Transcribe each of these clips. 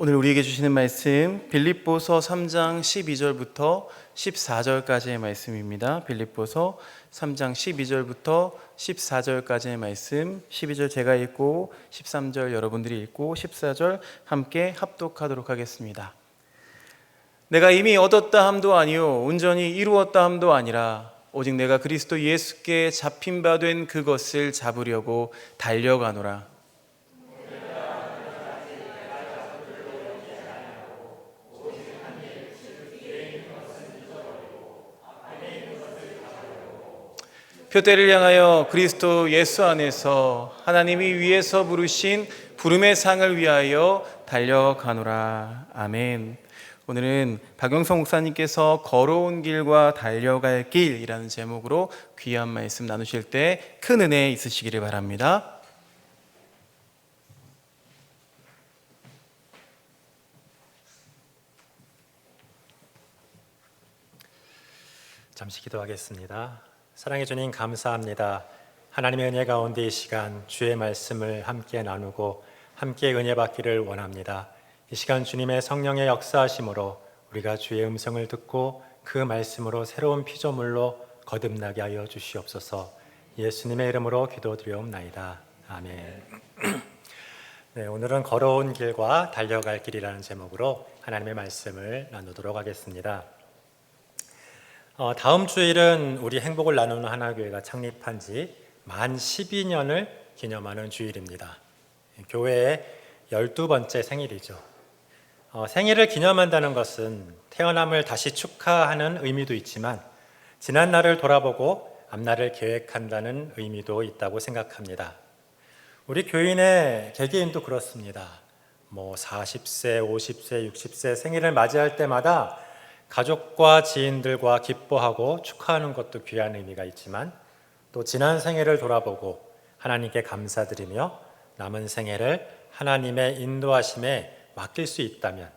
오늘 우리에게 주시는 말씀 빌립보서 3장 12절부터 14절까지의 말씀입니다. 빌립보서 3장 12절부터 14절까지의 말씀, 12절 제가 읽고 13절 여러분들이 읽고 14절 함께 합독하도록 하겠습니다. 내가 이미 얻었다 함도 아니요 온전히 이루었다 함도 아니라 오직 내가 그리스도 예수께 잡힌 바 된 그것을 잡으려고 달려가노라. 표대를 향하여 그리스도 예수 안에서 하나님이 위에서 부르신 부름의 상을 위하여 달려가노라. 아멘. 오늘은 박영성 목사님께서 걸어온 길과 달려갈 길이라는 제목으로 귀한 말씀 나누실 때 큰 은혜 있으시기를 바랍니다. 잠시 기도하겠습니다. 사랑해 주님 감사합니다. 하나님의 은혜 가운데 이 시간 주의 말씀을 함께 나누고 함께 은혜 받기를 원합니다. 이 시간 주님의 성령의 역사하심으로 우리가 주의 음성을 듣고 그 말씀으로 새로운 피조물로 거듭나게 하여 주시옵소서. 예수님의 이름으로 기도드리옵나이다. 아멘. 네, 오늘은 걸어온 길과 달려갈 길이라는 제목으로 하나님의 말씀을 나누도록 하겠습니다. 다음 주일은 우리 행복을 나누는 하나교회가 창립한 지 만 12년을 기념하는 주일입니다. 교회의 12번째 생일이죠. 생일을 기념한다는 것은 태어남을 다시 축하하는 의미도 있지만 지난 날을 돌아보고 앞날을 계획한다는 의미도 있다고 생각합니다. 우리 교인의 개개인도 그렇습니다. 40세, 50세, 60세 생일을 맞이할 때마다 가족과 지인들과 기뻐하고 축하하는 것도 귀한 의미가 있지만 또 지난 생애를 돌아보고 하나님께 감사드리며 남은 생애를 하나님의 인도하심에 맡길 수 있다면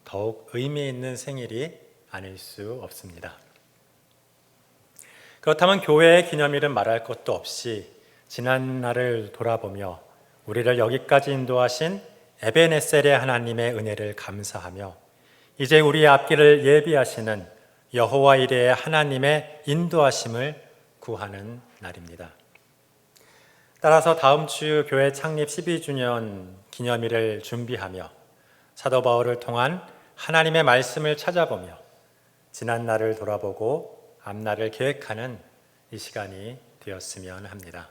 더욱 의미 있는 생일이 아닐 수 없습니다. 그렇다면 교회의 기념일은 말할 것도 없이 지난 날을 돌아보며 우리를 여기까지 인도하신 에베네셀의 하나님의 은혜를 감사하며 이제 우리의 앞길을 예비하시는 여호와 이레의 하나님의 인도하심을 구하는 날입니다. 따라서 다음 주 교회 창립 12주년 기념일을 준비하며 사도 바울을 통한 하나님의 말씀을 찾아보며 지난 날을 돌아보고 앞날을 계획하는 이 시간이 되었으면 합니다.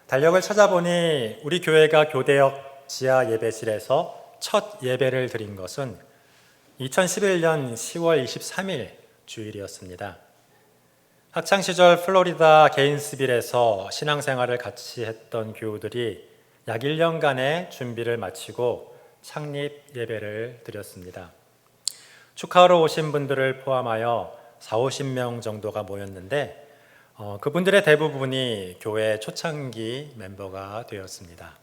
달력을 찾아보니 우리 교회가 교대역 지하 예배실에서 첫 예배를 드린 것은 2011년 10월 23일 주일이었습니다. 학창시절 플로리다 게인스빌에서 신앙생활을 같이 했던 교우들이 약 1년간의 준비를 마치고 창립 예배를 드렸습니다. 축하하러 오신 분들을 포함하여 40-50명 정도가 모였는데 그분들의 대부분이 교회 초창기 멤버가 되었습니다.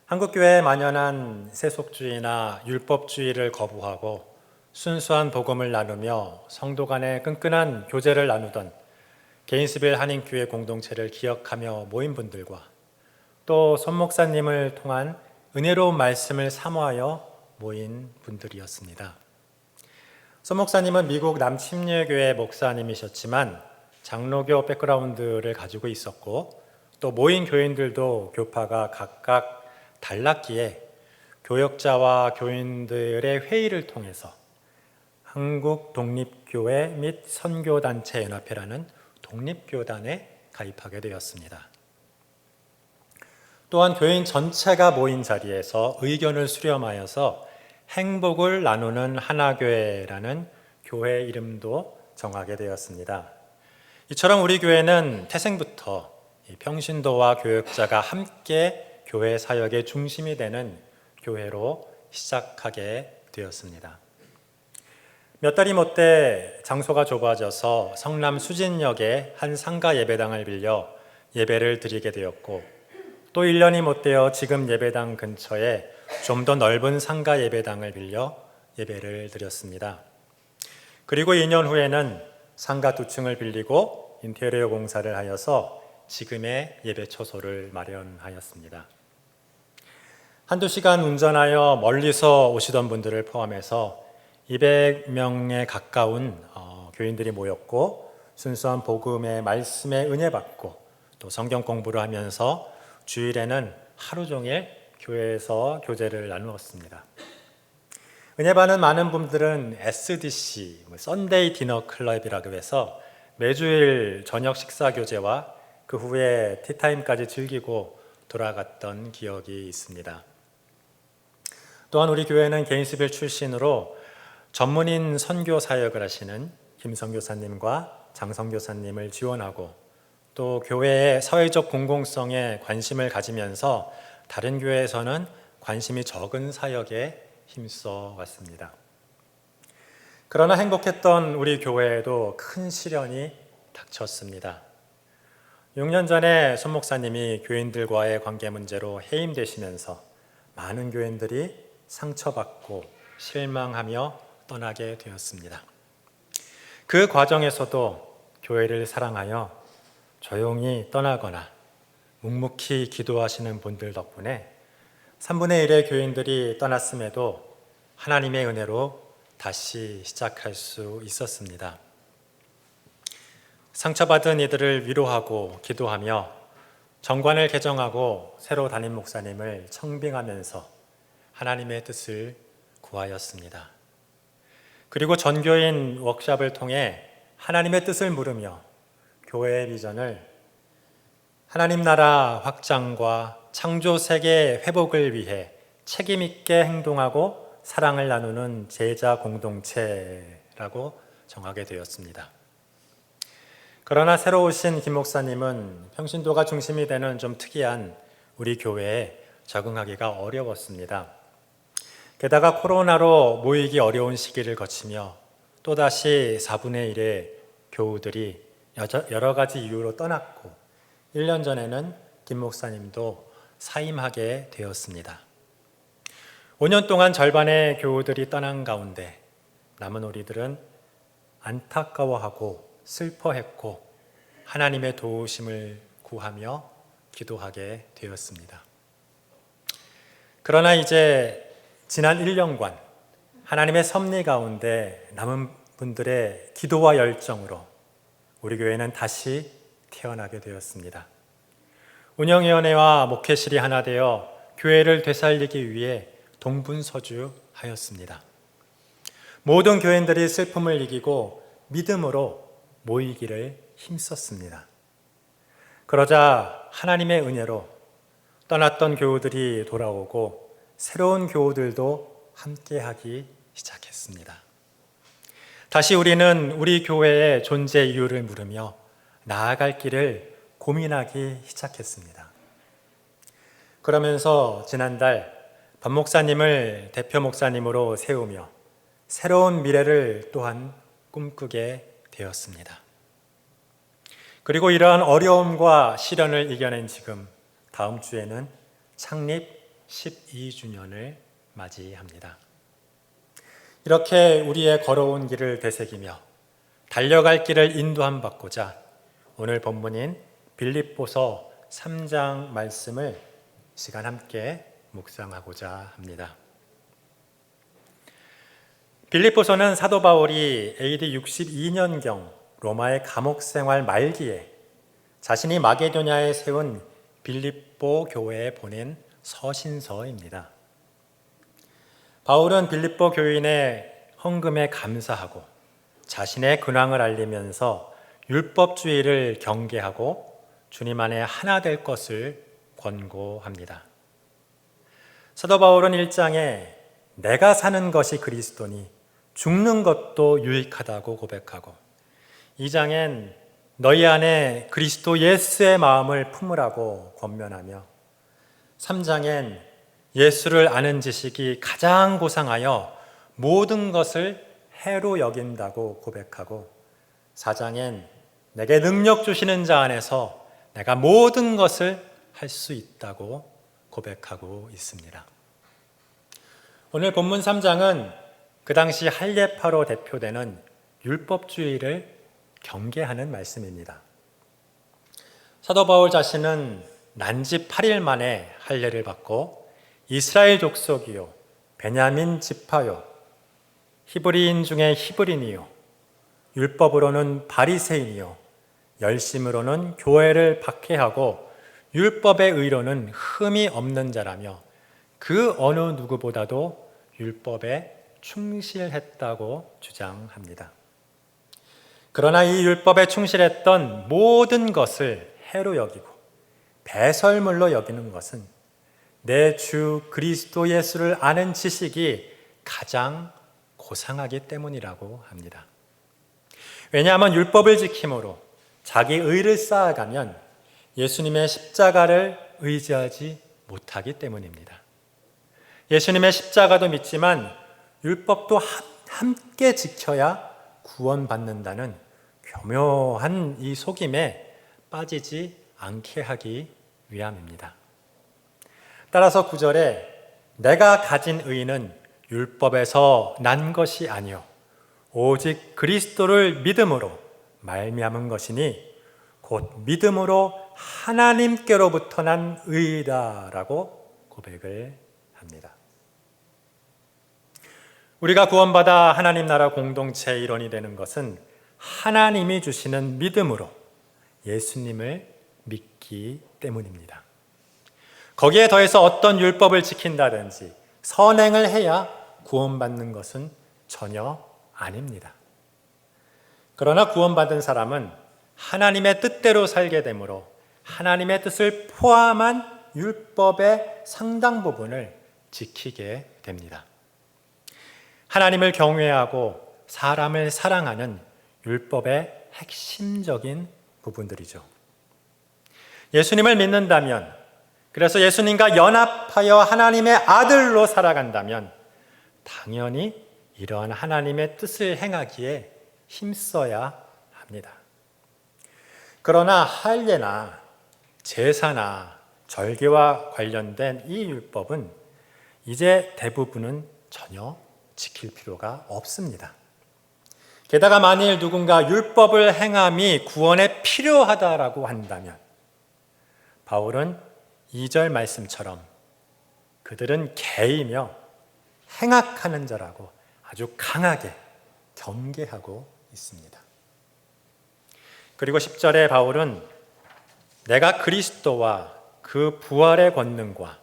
한국교회에 만연한 세속주의나 율법주의를 거부하고 순수한 복음을 나누며 성도 간의 끈끈한 교제를 나누던 게인스빌 한인교회 공동체를 기억하며 모인 분들과 또 손 목사님을 통한 은혜로운 말씀을 사모하여 모인 분들이었습니다. 손 목사님은 미국 남침례교회 목사님이셨지만 장로교 백그라운드를 가지고 있었고 또 모인 교인들도 교파가 각각 달랐기에 교역자와 교인들의 회의를 통해서 한국 독립교회 및 선교단체 연합회라는 독립교단에 가입하게 되었습니다. 또한 교인 전체가 모인 자리에서 의견을 수렴하여서 행복을 나누는 하나교회라는 교회 이름도 정하게 되었습니다. 이처럼 우리 교회는 태생부터 평신도와 교역자가 함께 교회 사역의 중심이 되는 교회로 시작하게 되었습니다. 몇 달이 못돼 장소가 좁아져서 성남 수진역에 한 상가 예배당을 빌려 예배를 드리게 되었고 또 1년이 못되어 지금 예배당 근처에 좀 더 넓은 상가 예배당을 빌려 예배를 드렸습니다. 그리고 2년 후에는 상가 2층을 빌리고 인테리어 공사를 하여서 지금의 예배 처소를 마련하였습니다. 한두 시간 운전하여 멀리서 오시던 분들을 포함해서 200명에 가까운 교인들이 모였고 순수한 복음의 말씀에 은혜 받고 또 성경 공부를 하면서 주일에는 하루 종일 교회에서 교제를 나누었습니다. 은혜 받는 많은 분들은 SDC, 썬데이 디너 클럽이라고 해서 매주일 저녁 식사 교제와 그 후에 티타임까지 즐기고 돌아갔던 기억이 있습니다. 또한 우리 교회는 개인스빌 출신으로 전문인 선교 사역을 하시는 김 선교사님과 장 선교사님을 지원하고 또 교회의 사회적 공공성에 관심을 가지면서 다른 교회에서는 관심이 적은 사역에 힘써 왔습니다. 그러나 행복했던 우리 교회에도 큰 시련이 닥쳤습니다. 6년 전에 손 목사님이 교인들과의 관계 문제로 해임되시면서 많은 교인들이 상처받고 실망하며 떠나게 되었습니다. 그 과정에서도 교회를 사랑하여 조용히 떠나거나 묵묵히 기도하시는 분들 덕분에 3분의 1의 교인들이 떠났음에도 하나님의 은혜로 다시 시작할 수 있었습니다. 상처받은 이들을 위로하고 기도하며 정관을 개정하고 새로 담임 목사님을 청빙하면서 하나님의 뜻을 구하였습니다. 그리고 전교인 워크숍을 통해 하나님의 뜻을 물으며 교회의 비전을 하나님 나라 확장과 창조 세계 회복을 위해 책임 있게 행동하고 사랑을 나누는 제자 공동체라고 정하게 되었습니다. 그러나 새로 오신 김 목사님은 평신도가 중심이 되는 좀 특이한 우리 교회에 적응하기가 어려웠습니다. 게다가 코로나로 모이기 어려운 시기를 거치며 또다시 4분의 1의 교우들이 여러 가지 이유로 떠났고 1년 전에는 김 목사님도 사임하게 되었습니다. 5년 동안 절반의 교우들이 떠난 가운데 남은 우리들은 안타까워하고 슬퍼했고 하나님의 도우심을 구하며 기도하게 되었습니다. 그러나 이제 지난 1년간 하나님의 섭리 가운데 남은 분들의 기도와 열정으로 우리 교회는 다시 태어나게 되었습니다. 운영위원회와 목회실이 하나 되어 교회를 되살리기 위해 동분서주하였습니다. 모든 교인들이 슬픔을 이기고 믿음으로 모이기를 힘썼습니다. 그러자 하나님의 은혜로 떠났던 교우들이 돌아오고 새로운 교우들도 함께하기 시작했습니다. 다시 우리는 우리 교회의 존재 이유를 물으며 나아갈 길을 고민하기 시작했습니다. 그러면서 지난달 반 목사님을 대표 목사님으로 세우며 새로운 미래를 또한 꿈꾸게 되었습니다. 그리고 이러한 어려움과 시련을 이겨낸 지금 다음 주에는 창립 12주년을 맞이합니다. 이렇게 우리의 걸어온 길을 되새기며 달려갈 길을 인도함 받고자 오늘 본문인 빌립보서 3장 말씀을 시간 함께 묵상하고자 합니다. 빌립보서는 사도 바울이 AD 62년경 로마의 감옥 생활 말기에 자신이 마게도냐에 세운 빌립보 교회에 보낸 서신서입니다. 바울은 빌립보 교인의 헌금에 감사하고 자신의 근황을 알리면서 율법주의를 경계하고 주님 안에 하나 될 것을 권고합니다. 사도 바울은 1장에 내가 사는 것이 그리스도니 죽는 것도 유익하다고 고백하고 2장엔 너희 안에 그리스도 예수의 마음을 품으라고 권면하며 3장엔 예수를 아는 지식이 가장 고상하여 모든 것을 해로 여긴다고 고백하고 4장엔 내게 능력 주시는 자 안에서 내가 모든 것을 할 수 있다고 고백하고 있습니다. 오늘 본문 3장은 그 당시 할례파로 대표되는 율법주의를 경계하는 말씀입니다. 사도 바울 자신은 난지 8일 만에 할례를 받고 이스라엘 족속이요 베냐민 지파요 히브리인 중에 히브리니요 율법으로는 바리새인이요 열심으로는 교회를 박해하고 율법의 의로는 흠이 없는 자라며 그 어느 누구보다도 율법에 충실했다고 주장합니다. 그러나 이 율법에 충실했던 모든 것을 해로 여기고 배설물로 여기는 것은 내 주 그리스도 예수를 아는 지식이 가장 고상하기 때문이라고 합니다. 왜냐하면 율법을 지킴으로 자기 의를 쌓아가면 예수님의 십자가를 의지하지 못하기 때문입니다. 예수님의 십자가도 믿지만 율법도 함께 지켜야 구원받는다는 교묘한 이 속임에 빠지지 않게 하기 위함입니다. 따라서 9절에 내가 가진 의는 율법에서 난 것이 아니요 오직 그리스도를 믿음으로 말미암은 것이니 곧 믿음으로 하나님께로부터 난 의라라고 고백을 합니다. 우리가 구원받아 하나님 나라 공동체의 일원이 되는 것은 하나님이 주시는 믿음으로 예수님을 믿기 때문입니다. 거기에 더해서 어떤 율법을 지킨다든지 선행을 해야 구원받는 것은 전혀 아닙니다. 그러나 구원받은 사람은 하나님의 뜻대로 살게 되므로 하나님의 뜻을 포함한 율법의 상당 부분을 지키게 됩니다. 하나님을 경외하고 사람을 사랑하는 율법의 핵심적인 부분들이죠. 예수님을 믿는다면, 그래서 예수님과 연합하여 하나님의 아들로 살아간다면 당연히 이러한 하나님의 뜻을 행하기에 힘써야 합니다. 그러나 할례나 제사나 절개와 관련된 이 율법은 이제 대부분은 전혀 지킬 필요가 없습니다. 게다가 만일 누군가 율법을 행함이 구원에 필요하다라고 한다면 바울은 2절 말씀처럼 그들은 개이며 행악하는 자라고 아주 강하게 경계하고 있습니다. 그리고 10절에 바울은 내가 그리스도와 그 부활의 권능과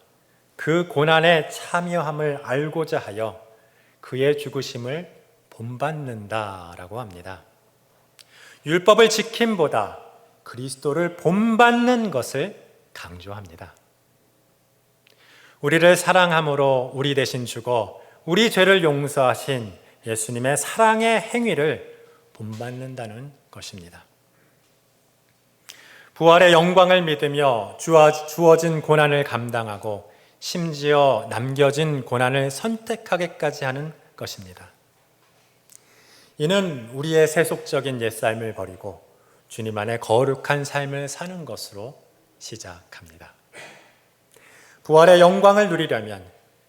그 고난에 참여함을 알고자 하여 그의 죽으심을 본받는다라고 합니다. 율법을 지킴보다 그리스도를 본받는 것을 강조합니다. 우리를 사랑함으로 우리 대신 죽어 우리 죄를 용서하신 예수님의 사랑의 행위를 본받는다는 것입니다. 부활의 영광을 믿으며 주어진 고난을 감당하고 심지어 남겨진 고난을 선택하기까지 하는 것입니다. 이는 우리의 세속적인 옛삶을 버리고 주님 안에 거룩한 삶을 사는 것으로 시작합니다. 부활의 영광을 누리려면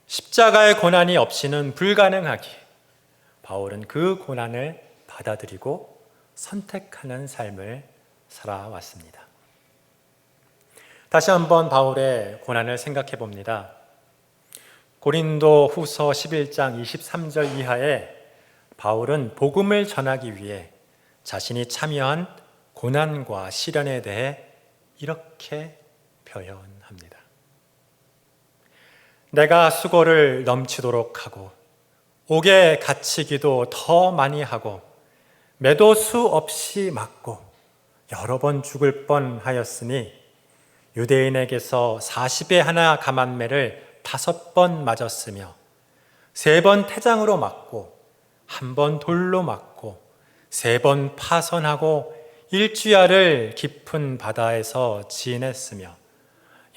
십자가의 고난이 없이는 불가능하기에 바울은 그 고난을 받아들이고 선택하는 삶을 살아왔습니다. 다시 한번 바울의 고난을 생각해 봅니다. 고린도 후서 11장 23절 이하에 바울은 복음을 전하기 위해 자신이 참여한 고난과 시련에 대해 이렇게 표현합니다. 내가 수고를 넘치도록 하고 옥에 갇히기도 더 많이 하고 매도 수 없이 맞고 여러 번 죽을 뻔하였으니 유대인에게서 40에 하나 감한매를 5번 맞았으며 3번 태장으로 맞고 1번 돌로 맞고 3번 파선하고 일주야를 깊은 바다에서 지냈으며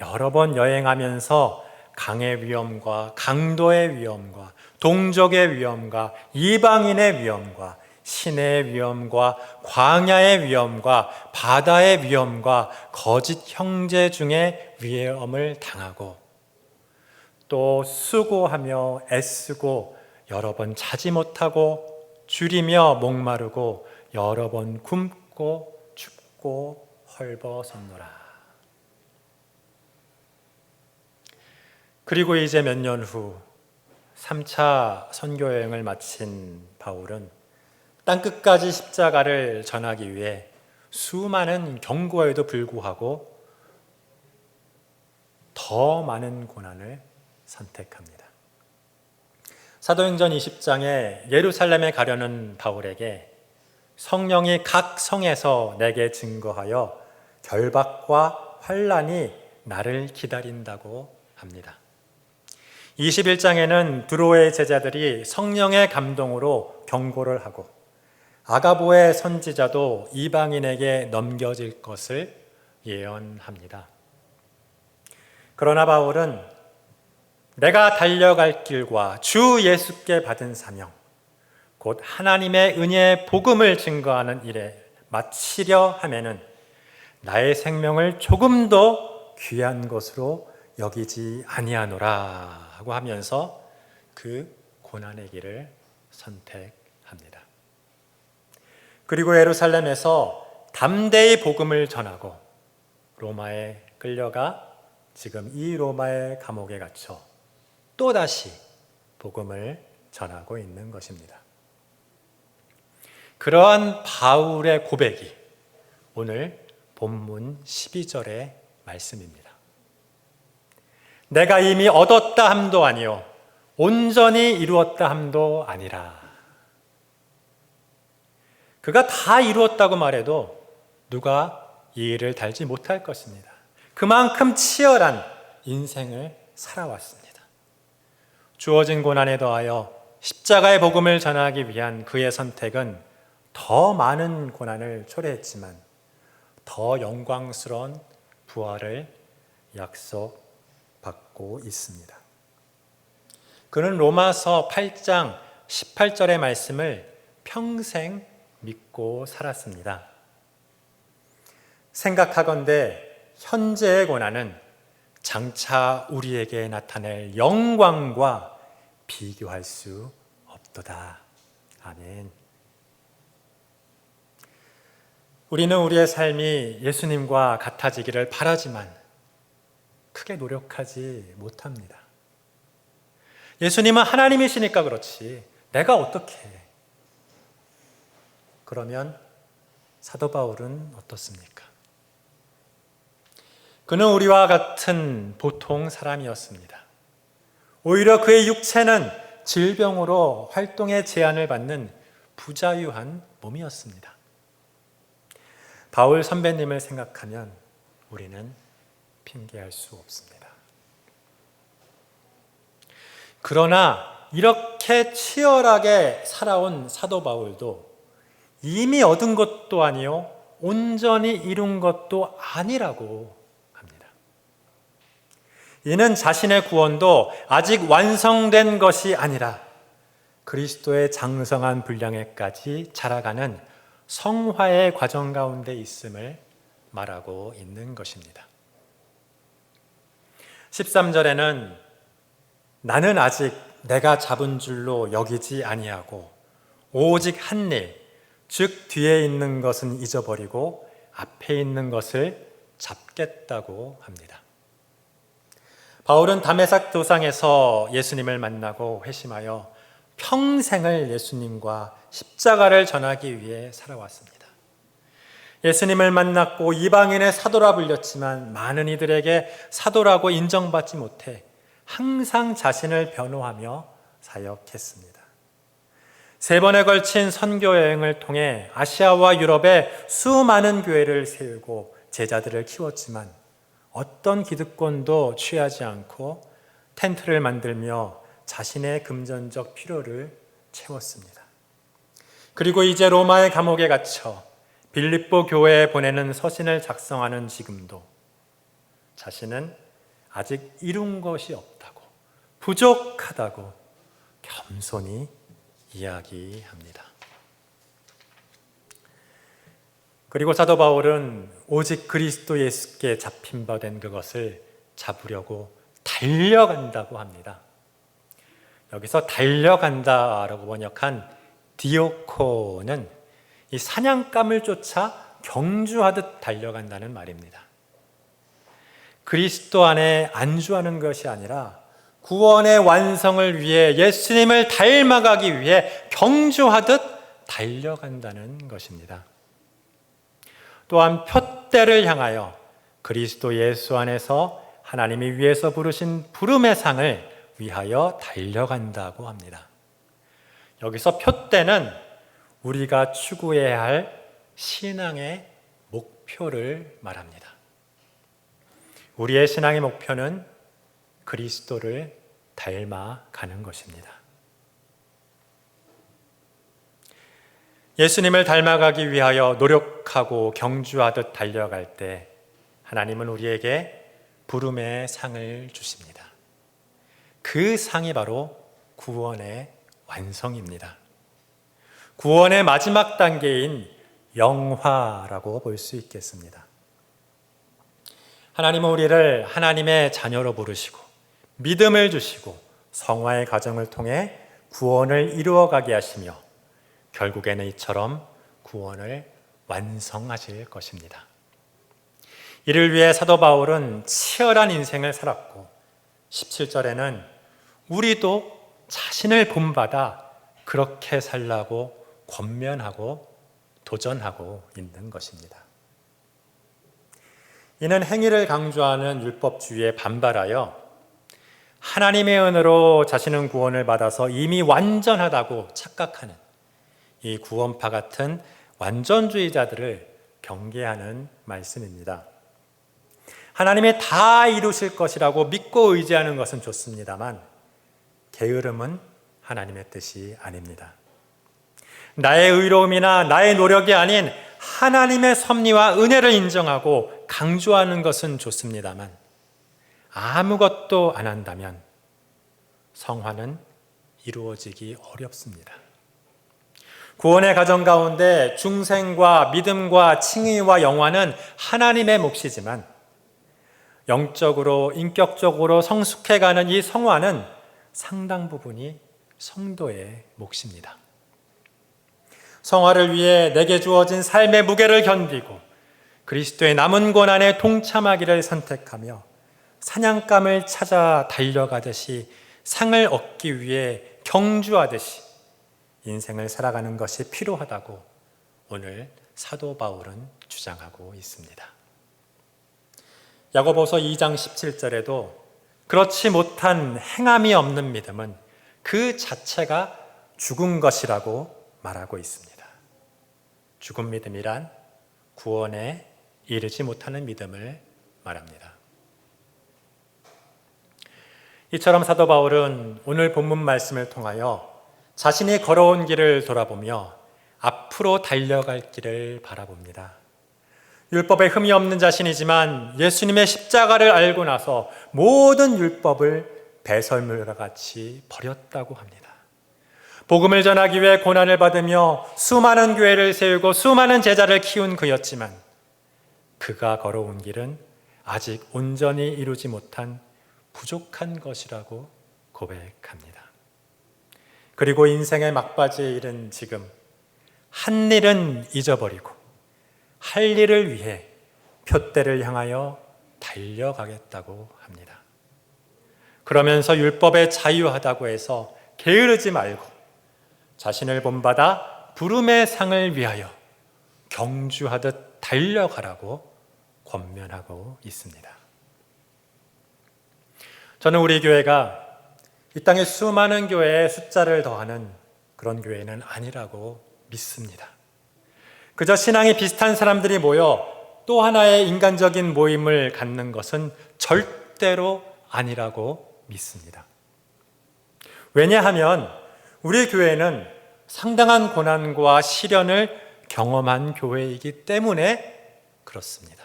여러 번 여행하면서 강의 위험과 강도의 위험과 동족의 위험과 이방인의 위험과 신의 위험과 광야의 위험과 바다의 위험과 거짓 형제 중에 위험을 당하고 또 수고하며 애쓰고 여러 번 자지 못하고 줄이며 목마르고 여러 번 굶고 춥고 헐벗었노라. 그리고 이제 몇 년 후 3차 선교 여행을 마친 바울은 땅끝까지 십자가를 전하기 위해 수많은 경고에도 불구하고 더 많은 고난을 선택합니다. 사도행전 20장에 예루살렘에 가려는 바울에게 성령이 각 성에서 내게 증거하여 결박과 환난이 나를 기다린다고 합니다. 21장에는 두로의 제자들이 성령의 감동으로 경고를 하고 아가보의 선지자도 이방인에게 넘겨질 것을 예언합니다. 그러나 바울은 내가 달려갈 길과 주 예수께 받은 사명, 곧 하나님의 은혜의 복음을 증거하는 일에 마치려 하면은 나의 생명을 조금도 귀한 것으로 여기지 아니하노라 하고 하면서 그 고난의 길을 선택합니다. 그리고 예루살렘에서 담대히 복음을 전하고 로마에 끌려가 지금 이 로마의 감옥에 갇혀 또다시 복음을 전하고 있는 것입니다. 그러한 바울의 고백이 오늘 본문 12절의 말씀입니다. 내가 이미 얻었다 함도 아니요 온전히 이루었다 함도 아니라. 그가 다 이루었다고 말해도 누가 이 일을 달지 못할 것입니다. 그만큼 치열한 인생을 살아왔습니다. 주어진 고난에 더하여 십자가의 복음을 전하기 위한 그의 선택은 더 많은 고난을 초래했지만 더 영광스러운 부활을 약속받고 있습니다. 그는 로마서 8장 18절의 말씀을 평생 믿고 살았습니다. 생각하건대 현재의 고난은 장차 우리에게 나타낼 영광과 비교할 수 없도다. 아멘. 우리는 우리의 삶이 예수님과 같아지기를 바라지만 크게 노력하지 못합니다. 예수님은 하나님이시니까 그렇지 내가 어떻게 해? 그러면 사도 바울은 어떻습니까? 그는 우리와 같은 보통 사람이었습니다. 오히려 그의 육체는 질병으로 활동의 제한을 받는 부자유한 몸이었습니다. 바울 선배님을 생각하면 우리는 핑계할 수 없습니다. 그러나 이렇게 치열하게 살아온 사도 바울도 이미 얻은 것도 아니요 온전히 이룬 것도 아니라고 합니다. 이는 자신의 구원도 아직 완성된 것이 아니라 그리스도의 장성한 분량에까지 자라가는 성화의 과정 가운데 있음을 말하고 있는 것입니다. 13절에는 나는 아직 내가 잡은 줄로 여기지 아니하고 오직 한 일, 즉 뒤에 있는 것은 잊어버리고 앞에 있는 것을 잡겠다고 합니다. 바울은 다메삭 도상에서 예수님을 만나고 회심하여 평생을 예수님과 십자가를 전하기 위해 살아왔습니다. 예수님을 만났고 이방인의 사도라 불렸지만 많은 이들에게 사도라고 인정받지 못해 항상 자신을 변호하며 사역했습니다. 3번에 걸친 선교 여행을 통해 아시아와 유럽에 수많은 교회를 세우고 제자들을 키웠지만 어떤 기득권도 취하지 않고 텐트를 만들며 자신의 금전적 필요를 채웠습니다. 그리고 이제 로마의 감옥에 갇혀 빌립보 교회에 보내는 서신을 작성하는 지금도 자신은 아직 이룬 것이 없다고, 부족하다고 겸손히 이야기합니다. 그리고 사도 바울은 오직 그리스도 예수께 잡힌 바 된 그것을 잡으려고 달려간다고 합니다. 여기서 달려간다라고 번역한 디오코는 이 사냥감을 쫓아 경주하듯 달려간다는 말입니다. 그리스도 안에 안주하는 것이 아니라 구원의 완성을 위해 예수님을 닮아가기 위해 경주하듯 달려간다는 것입니다. 또한 표대를 향하여 그리스도 예수 안에서 하나님이 위에서 부르신 부름의 상을 위하여 달려간다고 합니다. 여기서 표대는 우리가 추구해야 할 신앙의 목표를 말합니다. 우리의 신앙의 목표는 그리스도를 닮아가는 것입니다. 예수님을 닮아가기 위하여 노력하고 경주하듯 달려갈 때 하나님은 우리에게 부름의 상을 주십니다. 그 상이 바로 구원의 완성입니다. 구원의 마지막 단계인 영화라고 볼 수 있겠습니다. 하나님은 우리를 하나님의 자녀로 부르시고 믿음을 주시고 성화의 과정을 통해 구원을 이루어가게 하시며 결국에는 이처럼 구원을 완성하실 것입니다. 이를 위해 사도 바울은 치열한 인생을 살았고 17절에는 우리도 자신을 본받아 그렇게 살라고 권면하고 도전하고 있는 것입니다. 이는 행위를 강조하는 율법주의에 반발하여 하나님의 은혜로 자신은 구원을 받아서 이미 완전하다고 착각하는 이 구원파 같은 완전주의자들을 경계하는 말씀입니다. 하나님이 다 이루실 것이라고 믿고 의지하는 것은 좋습니다만 게으름은 하나님의 뜻이 아닙니다. 나의 의로움이나 나의 노력이 아닌 하나님의 섭리와 은혜를 인정하고 강조하는 것은 좋습니다만 아무것도 안 한다면 성화는 이루어지기 어렵습니다. 구원의 과정 가운데 중생과 믿음과 칭의와 영화는 하나님의 몫이지만 영적으로 인격적으로 성숙해가는 이 성화는 상당 부분이 성도의 몫입니다. 성화를 위해 내게 주어진 삶의 무게를 견디고 그리스도의 남은 고난에 동참하기를 선택하며 사냥감을 찾아 달려가듯이 상을 얻기 위해 경주하듯이 인생을 살아가는 것이 필요하다고 오늘 사도 바울은 주장하고 있습니다. 야고보서 2장 17절에도 그렇지 못한 행함이 없는 믿음은 그 자체가 죽은 것이라고 말하고 있습니다. 죽은 믿음이란 구원에 이르지 못하는 믿음을 말합니다. 이처럼 사도 바울은 오늘 본문 말씀을 통하여 자신이 걸어온 길을 돌아보며 앞으로 달려갈 길을 바라봅니다. 율법에 흠이 없는 자신이지만 예수님의 십자가를 알고 나서 모든 율법을 배설물과 같이 버렸다고 합니다. 복음을 전하기 위해 고난을 받으며 수많은 교회를 세우고 수많은 제자를 키운 그였지만 그가 걸어온 길은 아직 온전히 이루지 못한 부족한 것이라고 고백합니다. 그리고 인생의 막바지에 이른 지금 한 일은 잊어버리고 할 일을 위해 표대를 향하여 달려가겠다고 합니다. 그러면서 율법에 자유하다고 해서 게으르지 말고 자신을 본받아 부름의 상을 위하여 경주하듯 달려가라고 권면하고 있습니다. 저는 우리 교회가 이 땅의 수많은 교회의 숫자를 더하는 그런 교회는 아니라고 믿습니다. 그저 신앙이 비슷한 사람들이 모여 또 하나의 인간적인 모임을 갖는 것은 절대로 아니라고 믿습니다. 왜냐하면 우리 교회는 상당한 고난과 시련을 경험한 교회이기 때문에 그렇습니다.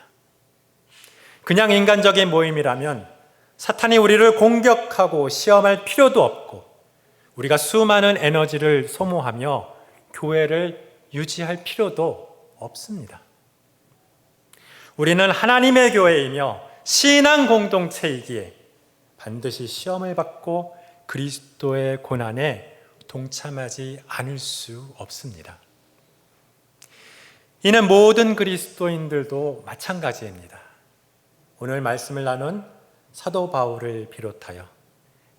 그냥 인간적인 모임이라면 사탄이 우리를 공격하고 시험할 필요도 없고 우리가 수많은 에너지를 소모하며 교회를 유지할 필요도 없습니다. 우리는 하나님의 교회이며 신앙 공동체이기에 반드시 시험을 받고 그리스도의 고난에 동참하지 않을 수 없습니다. 이는 모든 그리스도인들도 마찬가지입니다. 오늘 말씀을 나눈 사도 바울을 비롯하여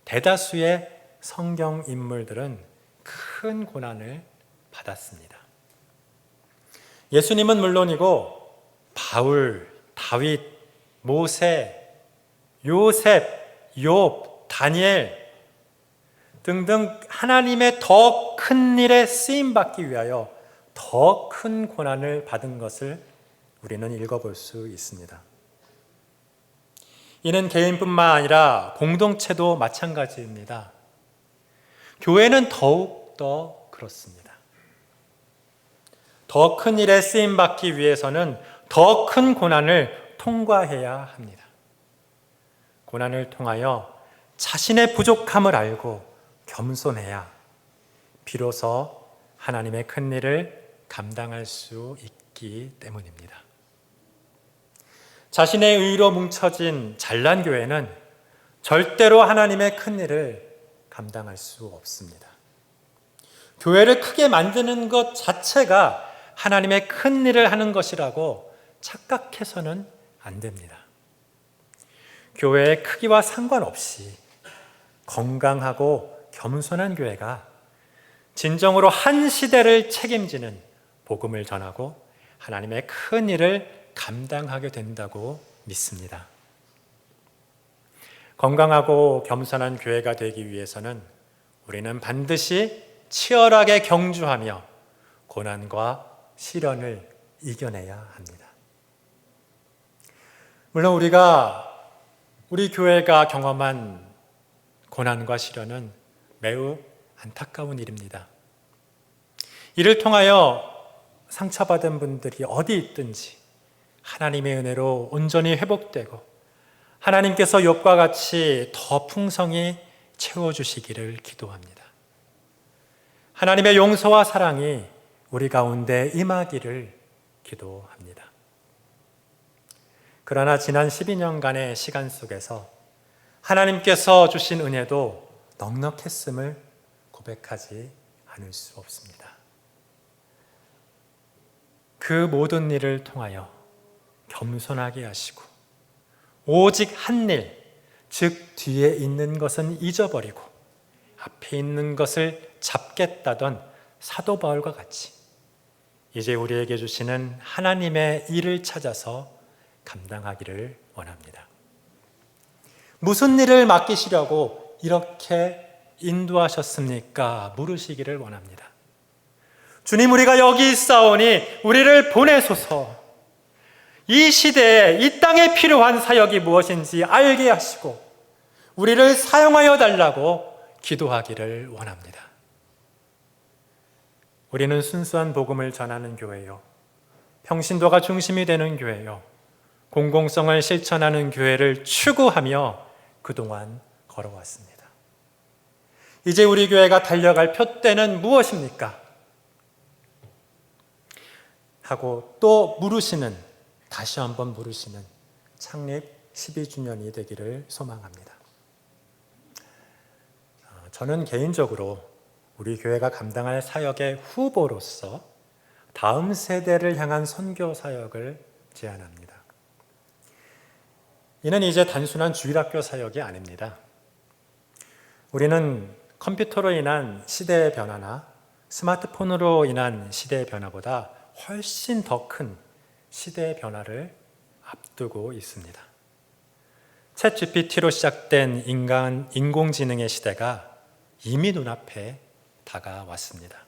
대다수의 성경 인물들은 큰 고난을 받았습니다. 예수님은 물론이고 바울, 다윗, 모세, 요셉, 욥, 다니엘 등등 하나님의 더 큰 일에 쓰임받기 위하여 더 큰 고난을 받은 것을 우리는 읽어볼 수 있습니다. 이는 개인뿐만 아니라 공동체도 마찬가지입니다. 교회는 더욱 더 그렇습니다. 더 큰 일에 쓰임받기 위해서는 더 큰 고난을 통과해야 합니다. 고난을 통하여 자신의 부족함을 알고 겸손해야 비로소 하나님의 큰 일을 감당할 수 있기 때문입니다. 자신의 의로 뭉쳐진 잘난 교회는 절대로 하나님의 큰 일을 감당할 수 없습니다. 교회를 크게 만드는 것 자체가 하나님의 큰 일을 하는 것이라고 착각해서는 안 됩니다. 교회의 크기와 상관없이 건강하고 겸손한 교회가 진정으로 한 시대를 책임지는 복음을 전하고 하나님의 큰 일을 감당하게 된다고 믿습니다. 건강하고 겸손한 교회가 되기 위해서는 우리는 반드시 치열하게 경주하며 고난과 시련을 이겨내야 합니다. 물론 우리 교회가 경험한 고난과 시련은 매우 안타까운 일입니다. 이를 통하여 상처받은 분들이 어디 있든지 하나님의 은혜로 온전히 회복되고 하나님께서 욥과 같이 더 풍성히 채워주시기를 기도합니다. 하나님의 용서와 사랑이 우리 가운데 임하기를 기도합니다. 그러나 지난 12년간의 시간 속에서 하나님께서 주신 은혜도 넉넉했음을 고백하지 않을 수 없습니다. 그 모든 일을 통하여 겸손하게 하시고 오직 한 일, 즉 뒤에 있는 것은 잊어버리고 앞에 있는 것을 잡겠다던 사도 바울과 같이 이제 우리에게 주시는 하나님의 일을 찾아서 감당하기를 원합니다. 무슨 일을 맡기시려고 이렇게 인도하셨습니까? 물으시기를 원합니다. 주님, 우리가 여기 있사오니 우리를 보내소서. 이 시대에 이 땅에 필요한 사역이 무엇인지 알게 하시고 우리를 사용하여 달라고 기도하기를 원합니다. 우리는 순수한 복음을 전하는 교회요, 평신도가 중심이 되는 교회요, 공공성을 실천하는 교회를 추구하며 그동안 걸어왔습니다. 이제 우리 교회가 달려갈 표대는 무엇입니까? 하고 또 다시 한번 물으시는 창립 12주년이 되기를 소망합니다. 저는 개인적으로 우리 교회가 감당할 사역의 후보로서 다음 세대를 향한 선교 사역을 제안합니다. 이는 이제 단순한 주일학교 사역이 아닙니다. 우리는 컴퓨터로 인한 시대의 변화나 스마트폰으로 인한 시대의 변화보다 훨씬 더 큰 시대의 변화를 앞두고 있습니다. 챗 GPT로 시작된 인공지능의 시대가 이미 눈앞에 다가왔습니다.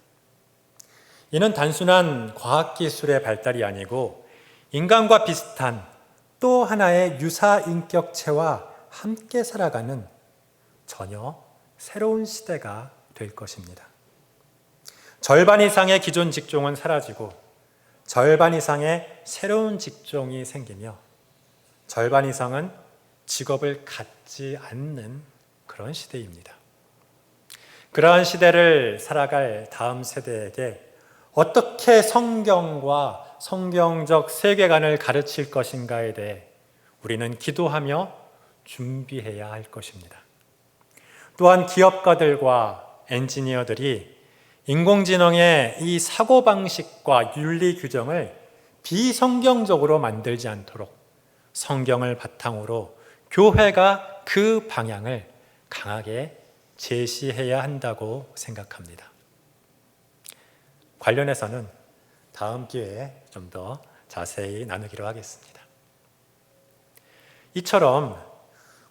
이는 단순한 과학기술의 발달이 아니고 인간과 비슷한 또 하나의 유사인격체와 함께 살아가는 전혀 새로운 시대가 될 것입니다. 절반 이상의 기존 직종은 사라지고 절반 이상의 새로운 직종이 생기며 절반 이상은 직업을 갖지 않는 그런 시대입니다. 그러한 시대를 살아갈 다음 세대에게 어떻게 성경과 성경적 세계관을 가르칠 것인가에 대해 우리는 기도하며 준비해야 할 것입니다. 또한 기업가들과 엔지니어들이 인공지능의 이 사고방식과 윤리 규정을 비성경적으로 만들지 않도록 성경을 바탕으로 교회가 그 방향을 강하게 제시해야 한다고 생각합니다. 관련해서는 다음 기회에 좀 더 자세히 나누기로 하겠습니다. 이처럼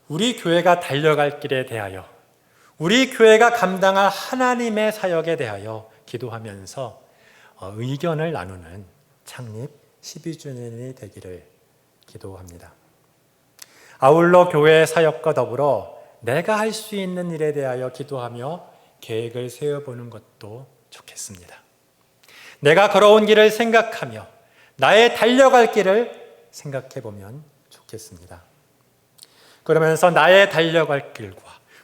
우리 교회가 달려갈 길에 대하여, 우리 교회가 감당할 하나님의 사역에 대하여 기도하면서 의견을 나누는 창립 12주년이 되기를 기도합니다. 아울러 교회 사역과 더불어 내가 할 수 있는 일에 대하여 기도하며 계획을 세워보는 것도 좋겠습니다. 내가 걸어온 길을 생각하며 나의 달려갈 길을 생각해 보면 좋겠습니다. 그러면서 나의 달려갈 길과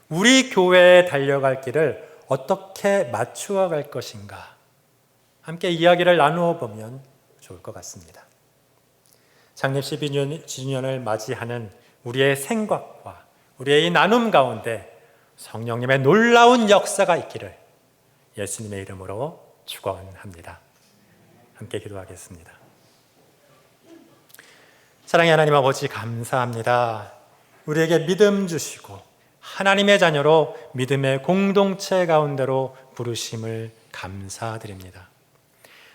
우리 교회의 달려갈 길을 어떻게 맞추어 갈 것인가 함께 이야기를 나누어 보면 좋을 것 같습니다. 창립 12주년을 맞이하는 우리의 생각과 우리의 이 나눔 가운데 성령님의 놀라운 역사가 있기를 예수님의 이름으로 축원합니다. 함께 기도하겠습니다. 사랑의 하나님 아버지, 감사합니다. 우리에게 믿음 주시고 하나님의 자녀로 믿음의 공동체 가운데로 부르심을 감사드립니다.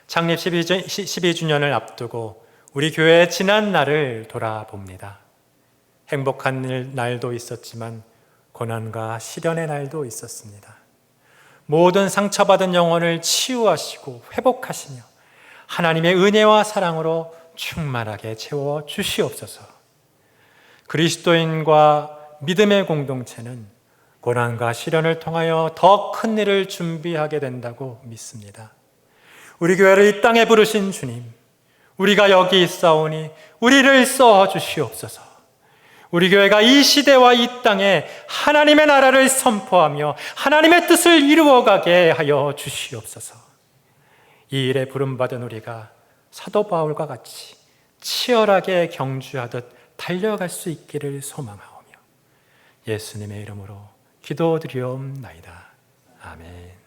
창립 12주년을 앞두고 우리 교회의 지난 날을 돌아봅니다. 행복한 날도 있었지만 고난과 시련의 날도 있었습니다. 모든 상처받은 영혼을 치유하시고 회복하시며 하나님의 은혜와 사랑으로 충만하게 채워 주시옵소서. 그리스도인과 믿음의 공동체는 고난과 시련을 통하여 더 큰 일을 준비하게 된다고 믿습니다. 우리 교회를 이 땅에 부르신 주님, 우리가 여기 있사오니 우리를 써 주시옵소서. 우리 교회가 이 시대와 이 땅에 하나님의 나라를 선포하며 하나님의 뜻을 이루어가게 하여 주시옵소서. 이 일에 부름받은 우리가 사도 바울과 같이 치열하게 경주하듯 달려갈 수 있기를 소망하오며 예수님의 이름으로 기도드리옵나이다. 아멘.